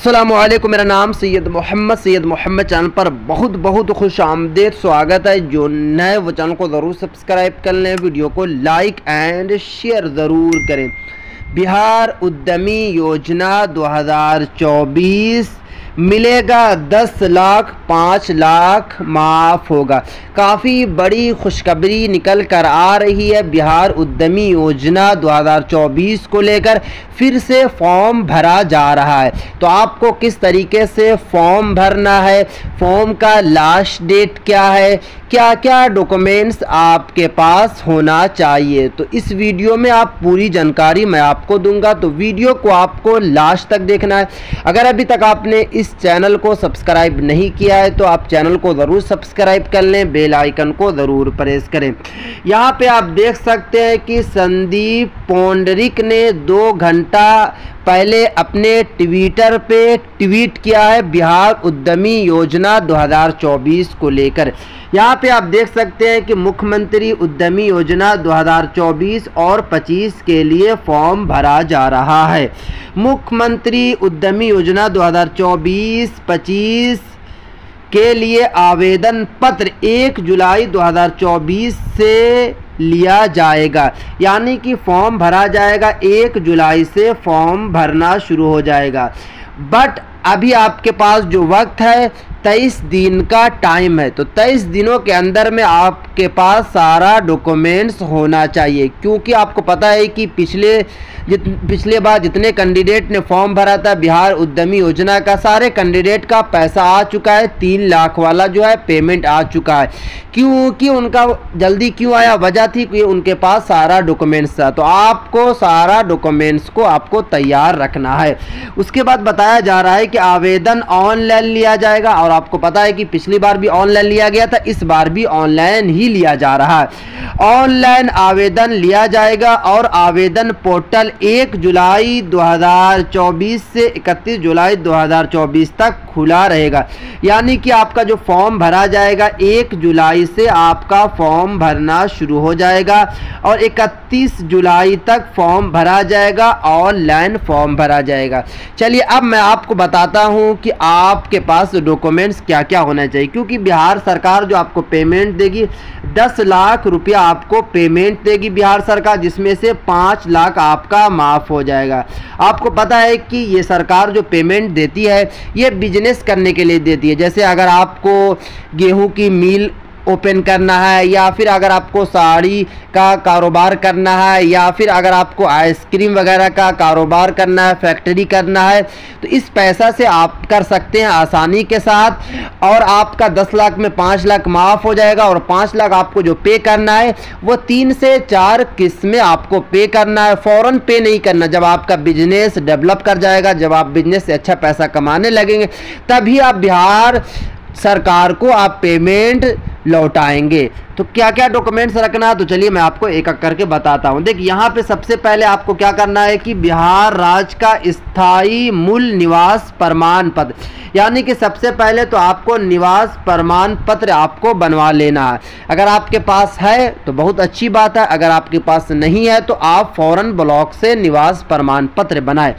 अस्सलामुअलैकुम, मेरा नाम सैयद मोहम्मद चैनल पर बहुत बहुत खुश आमदेद स्वागत है। जो नए वो चैनल को ज़रूर सब्सक्राइब कर लें, वीडियो को लाइक एंड शेयर ज़रूर करें। बिहार उद्यमी योजना 2024 मिलेगा 10 लाख 5 लाख माफ़ होगा। काफ़ी बड़ी खुशखबरी निकल कर आ रही है। बिहार उद्यमी योजना 2024 को लेकर फिर से फॉर्म भरा जा रहा है। तो आपको किस तरीके से फॉर्म भरना है, फॉर्म का लास्ट डेट क्या है, क्या क्या डॉक्यूमेंट्स आपके पास होना चाहिए, तो इस वीडियो में आप पूरी जानकारी मैं आपको दूंगा। तो वीडियो को आपको लास्ट तक देखना है। अगर अभी तक आपने इस चैनल को सब्सक्राइब नहीं किया है तो आप चैनल को ज़रूर सब्सक्राइब कर लें, बेल आइकन को ज़रूर प्रेस करें। यहाँ पे आप देख सकते हैं कि संदीप पोंडरिक ने 2 घंटा पहले अपने ट्विटर पे ट्वीट किया है बिहार उद्यमी योजना 2024 को लेकर। यहाँ पे आप देख सकते हैं कि मुख्यमंत्री उद्यमी योजना 2024 और 25 के लिए फॉर्म भरा जा रहा है। मुख्यमंत्री उद्यमी योजना 2024-25 के लिए आवेदन पत्र 1 जुलाई 2024 से लिया जाएगा, यानी कि फॉर्म भरा जाएगा। 1 जुलाई से फॉर्म भरना शुरू हो जाएगा। बट अभी आपके पास जो वक्त है 23 दिन का टाइम है। तो 23 दिनों के अंदर में आपके पास सारा डॉक्यूमेंट्स होना चाहिए, क्योंकि आपको पता है कि पिछले बार जितने कैंडिडेट ने फॉर्म भरा था बिहार उद्यमी योजना का, सारे कैंडिडेट का पैसा आ चुका है। 3 लाख वाला जो है पेमेंट आ चुका है। क्योंकि उनका जल्दी क्यों आया, वजह थी कि उनके पास सारा डॉक्यूमेंट्स था। तो आपको सारा डॉक्यूमेंट्स को आपको तैयार रखना है। उसके बाद बताया जा रहा है कि आवेदन ऑनलाइन लिया जाएगा, और आपको पता है कि पिछली बार भी ऑनलाइन लिया गया था, इस बार भी ऑनलाइन ही लिया जा रहा है। ऑनलाइन आवेदन लिया जाएगा और आवेदन पोर्टल 1 जुलाई 2024 से 31 जुलाई 2024 तक खुला रहेगा। यानी कि आपका जो फॉर्म भरा जाएगा 1 जुलाई से आपका फॉर्म भरना शुरू हो जाएगा और 31 जुलाई तक फॉर्म भरा जाएगा, ऑनलाइन फॉर्म भरा जाएगा। चलिए अब मैं आपको बताता हूं कि आपके पास डॉक्यूमेंट्स क्या क्या होना चाहिए, क्योंकि बिहार सरकार जो आपको पेमेंट देगी 10 लाख रुपया आपको पेमेंट देगी बिहार सरकार, जिसमें से 5 लाख आपका माफ़ हो जाएगा। आपको पता है कि ये सरकार जो पेमेंट देती है ये बिजनेस करने के लिए देती है। जैसे अगर आपको गेहूं की मिल ओपन करना है, या फिर अगर आपको साड़ी का कारोबार करना है, या फिर अगर आपको आइसक्रीम वगैरह का कारोबार करना है, फैक्ट्री करना है, तो इस पैसा से आप कर सकते हैं आसानी के साथ। और आपका 10 लाख में 5 लाख माफ़ हो जाएगा, और 5 लाख आपको जो पे करना है वो 3 से 4 किस्त में आपको पे करना है। फ़ौरन पे नहीं करना। जब आपका बिजनेस डेवलप कर जाएगा, जब आप बिजनेस से अच्छा पैसा कमाने लगेंगे, तभी आप बिहार सरकार को आप पेमेंट लौटाएंगे। तो क्या क्या डॉक्यूमेंट्स रखना है, तो चलिए मैं आपको एक एक करके बताता हूं। देखिए यहाँ पे सबसे पहले आपको क्या करना है कि बिहार राज्य का स्थायी मूल निवास प्रमाण पत्र, यानी कि सबसे पहले तो आपको निवास प्रमाण पत्र आपको बनवा लेना है। अगर आपके पास है तो बहुत अच्छी बात है, अगर आपके पास नहीं है तो आप फौरन ब्लॉक से निवास प्रमाण पत्र बनाएं।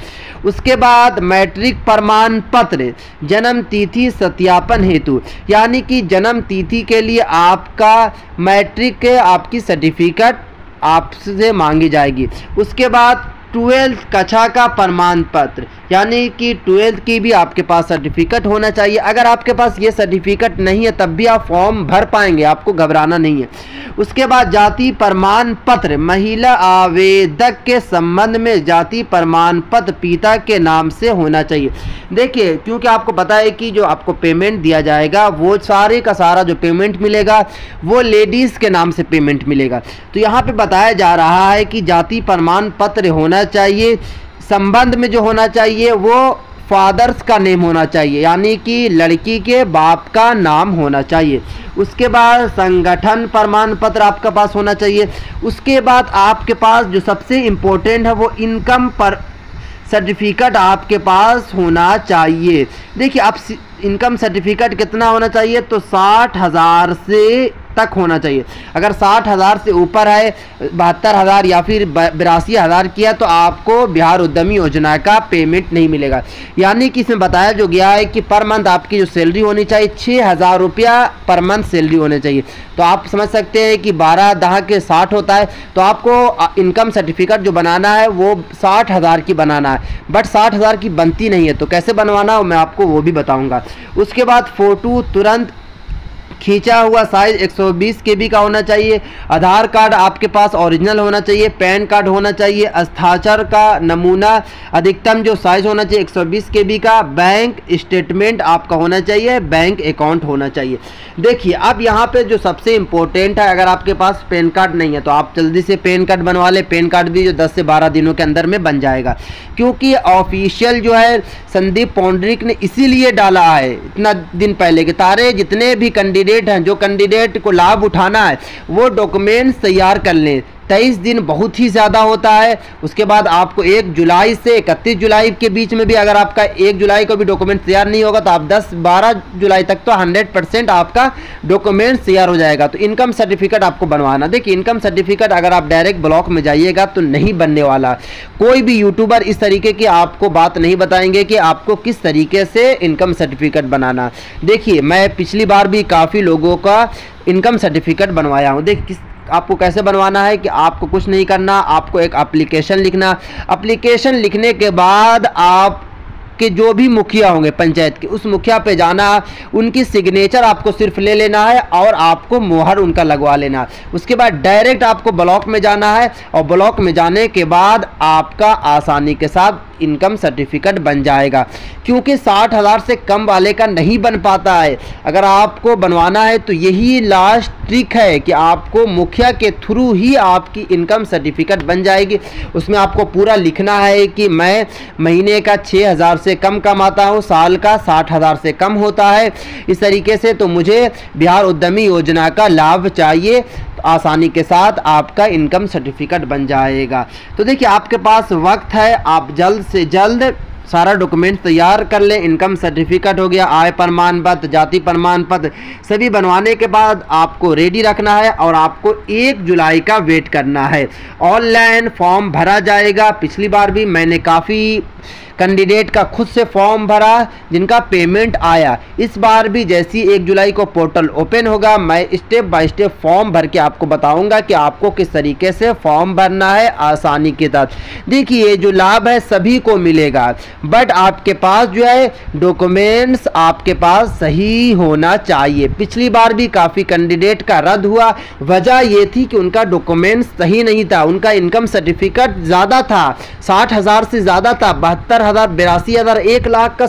उसके बाद मैट्रिक प्रमाण पत्र जन्म तिथि सत्यापन हेतु, यानी कि जन्म तिथि के लिए आपका मैट्रिक के आपकी सर्टिफिकेट आपसे मांगी जाएगी। उसके बाद 12th कक्षा का प्रमाण पत्र, यानी कि 12th की भी आपके पास सर्टिफिकेट होना चाहिए। अगर आपके पास ये सर्टिफिकेट नहीं है तब भी आप फॉर्म भर पाएंगे, आपको घबराना नहीं है। उसके बाद जाति प्रमाण पत्र, महिला आवेदक के संबंध में जाति प्रमाण पत्र पिता के नाम से होना चाहिए। देखिए क्योंकि आपको पता है कि जो आपको पेमेंट दिया जाएगा वो सारे का सारा जो पेमेंट मिलेगा वो लेडीज़ के नाम से पेमेंट मिलेगा। तो यहाँ पे बताया जा रहा है कि जाति प्रमाण पत्र होना चाहिए। संबंध में जो होना चाहिए वो फादर्स का नेम होना चाहिए, यानी कि लड़की के बाप का नाम होना चाहिए। उसके बाद संगठन प्रमाण पत्र आपके पास होना चाहिए। उसके बाद आपके पास जो सबसे इम्पोर्टेंट है वो इनकम पर सर्टिफिकेट आपके पास होना चाहिए। देखिए आप इनकम सर्टिफिकेट कितना होना चाहिए, तो 60,000 से तक होना चाहिए। अगर 60,000 से ऊपर है, 72,000 या फिर 82,000 किया तो आपको बिहार उद्यमी योजना का पेमेंट नहीं मिलेगा। यानी कि इसमें बताया जो गया है कि पर मंथ आपकी जो सैलरी होनी चाहिए 6,000 रुपया पर मंथ सैलरी होनी चाहिए। तो आप समझ सकते हैं कि 12 के 60 होता है, तो आपको इनकम सर्टिफिकेट जो बनाना है वो 60,000 की बनाना है, बट 60,000 की बनती नहीं है। तो कैसे बनवाना है मैं आपको वो भी बताऊंगा। उसके बाद फोटो तुरंत खींचा हुआ साइज 120 KB का होना चाहिए। आधार कार्ड आपके पास ओरिजिनल होना चाहिए। पैन कार्ड होना चाहिए। हस्ताक्षर का नमूना अधिकतम जो साइज होना चाहिए 120 KB का। बैंक स्टेटमेंट आपका होना चाहिए। बैंक अकाउंट होना चाहिए। देखिए अब यहाँ पे जो सबसे इम्पोर्टेंट है, अगर आपके पास पैन कार्ड नहीं है तो आप जल्दी से पैन कार्ड बनवा ले। पैन कार्ड भी जो 10 से 12 दिनों के अंदर में बन जाएगा, क्योंकि ऑफिशियल जो है संदीप पौंडरिक ने इसीलिए डाला है इतना दिन पहले कि तारे जितने भी कैंडिडेट हैं, जो कैंडिडेट को लाभ उठाना है वो डॉक्यूमेंट्स तैयार कर लें। 23 दिन बहुत ही ज़्यादा होता है। उसके बाद आपको 1 जुलाई से 31 जुलाई के बीच में भी अगर आपका 1 जुलाई को भी डॉक्यूमेंट तैयार नहीं होगा तो आप 10-12 जुलाई तक तो 100% आपका डॉक्यूमेंट्स तैयार हो जाएगा। तो इनकम सर्टिफिकेट आपको बनवाना। देखिए इनकम सर्टिफिकेट अगर आप डायरेक्ट ब्लॉक में जाइएगा तो नहीं बनने वाला। कोई भी यूट्यूबर इस तरीके की आपको बात नहीं बताएंगे कि आपको किस तरीके से इनकम सर्टिफिकेट बनाना। देखिए मैं पिछली बार भी काफ़ी लोगों का इनकम सर्टिफिकेट बनवाया हूँ। देखिए आपको कैसे बनवाना है कि आपको कुछ नहीं करना, आपको एक एप्लीकेशन लिखना। एप्लीकेशन लिखने के बाद आप कि जो भी मुखिया होंगे पंचायत के, उस मुखिया पे जाना, उनकी सिग्नेचर आपको सिर्फ ले लेना है और आपको मोहर उनका लगवा लेना है। उसके बाद डायरेक्ट आपको ब्लॉक में जाना है और ब्लॉक में जाने के बाद आपका आसानी के साथ इनकम सर्टिफिकेट बन जाएगा, क्योंकि 60,000 से कम वाले का नहीं बन पाता है। अगर आपको बनवाना है तो यही लास्ट ट्रिक है कि आपको मुखिया के थ्रू ही आपकी इनकम सर्टिफिकेट बन जाएगी। उसमें आपको पूरा लिखना है कि मैं महीने का 6,000 से कम कमाता हूँ, साल का 60,000 से कम होता है, इस तरीके से तो मुझे बिहार उद्यमी योजना का लाभ चाहिए। तो आसानी के साथ आपका इनकम सर्टिफिकेट बन जाएगा। तो देखिए आपके पास वक्त है, आप जल्द से जल्द सारा डॉक्यूमेंट तैयार कर लें। इनकम सर्टिफिकेट हो गया, आय प्रमाण पत्र, जाति प्रमाण पत्र सभी बनवाने के बाद आपको रेडी रखना है और आपको 1 जुलाई का वेट करना है। ऑनलाइन फॉर्म भरा जाएगा। पिछली बार भी मैंने काफ़ी कैंडिडेट का खुद से फॉर्म भरा जिनका पेमेंट आया। इस बार भी जैसी 1 जुलाई को पोर्टल ओपन होगा मैं स्टेप बाय स्टेप फॉर्म भर के आपको बताऊंगा कि आपको किस तरीके से फॉर्म भरना है आसानी के साथ। देखिए जो लाभ है सभी को मिलेगा, बट आपके पास जो है डॉक्यूमेंट्स आपके पास सही होना चाहिए। पिछली बार भी काफ़ी कैंडिडेट का रद्द हुआ, वजह ये थी कि उनका डॉक्यूमेंट्स सही नहीं था। उनका इनकम सर्टिफिकेट ज़्यादा था, 60,000 से ज़्यादा था, 72,000, 82,000, 1 लाख का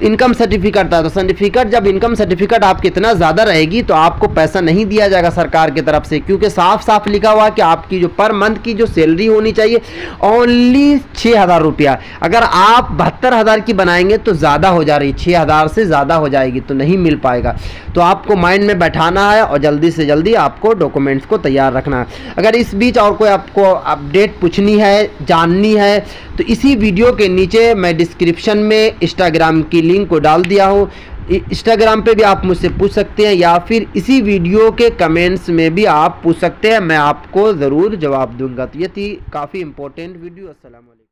इनकम सर्टिफिकेट था। तो सर्टिफिकेट जब इनकम सर्टिफिकेट आपकी इतना ज़्यादा रहेगी तो आपको पैसा नहीं दिया जाएगा सरकार की तरफ से, क्योंकि साफ साफ लिखा हुआ कि आपकी जो पर मंथ की जो सैलरी होनी चाहिए ओनली 6,000 रुपया। अगर आप 72,000 की बनाएंगे तो ज़्यादा हो जा रही, 6,000 से ज़्यादा हो जाएगी तो नहीं मिल पाएगा। तो आपको माइंड में बैठाना है और जल्दी से जल्दी आपको डॉक्यूमेंट्स को तैयार रखना है। अगर इस बीच और कोई आपको अपडेट पूछनी है, जाननी है, तो इसी वीडियो के नीचे मैं डिस्क्रिप्शन में इंस्टाग्राम की लिंक को डाल दिया हूँ। इंस्टाग्राम पे भी आप मुझसे पूछ सकते हैं या फिर इसी वीडियो के कमेंट्स में भी आप पूछ सकते हैं, मैं आपको ज़रूर जवाब दूंगा। तो ये थी काफ़ी इंपॉर्टेंट वीडियो। अस्सलाम वालेकुम।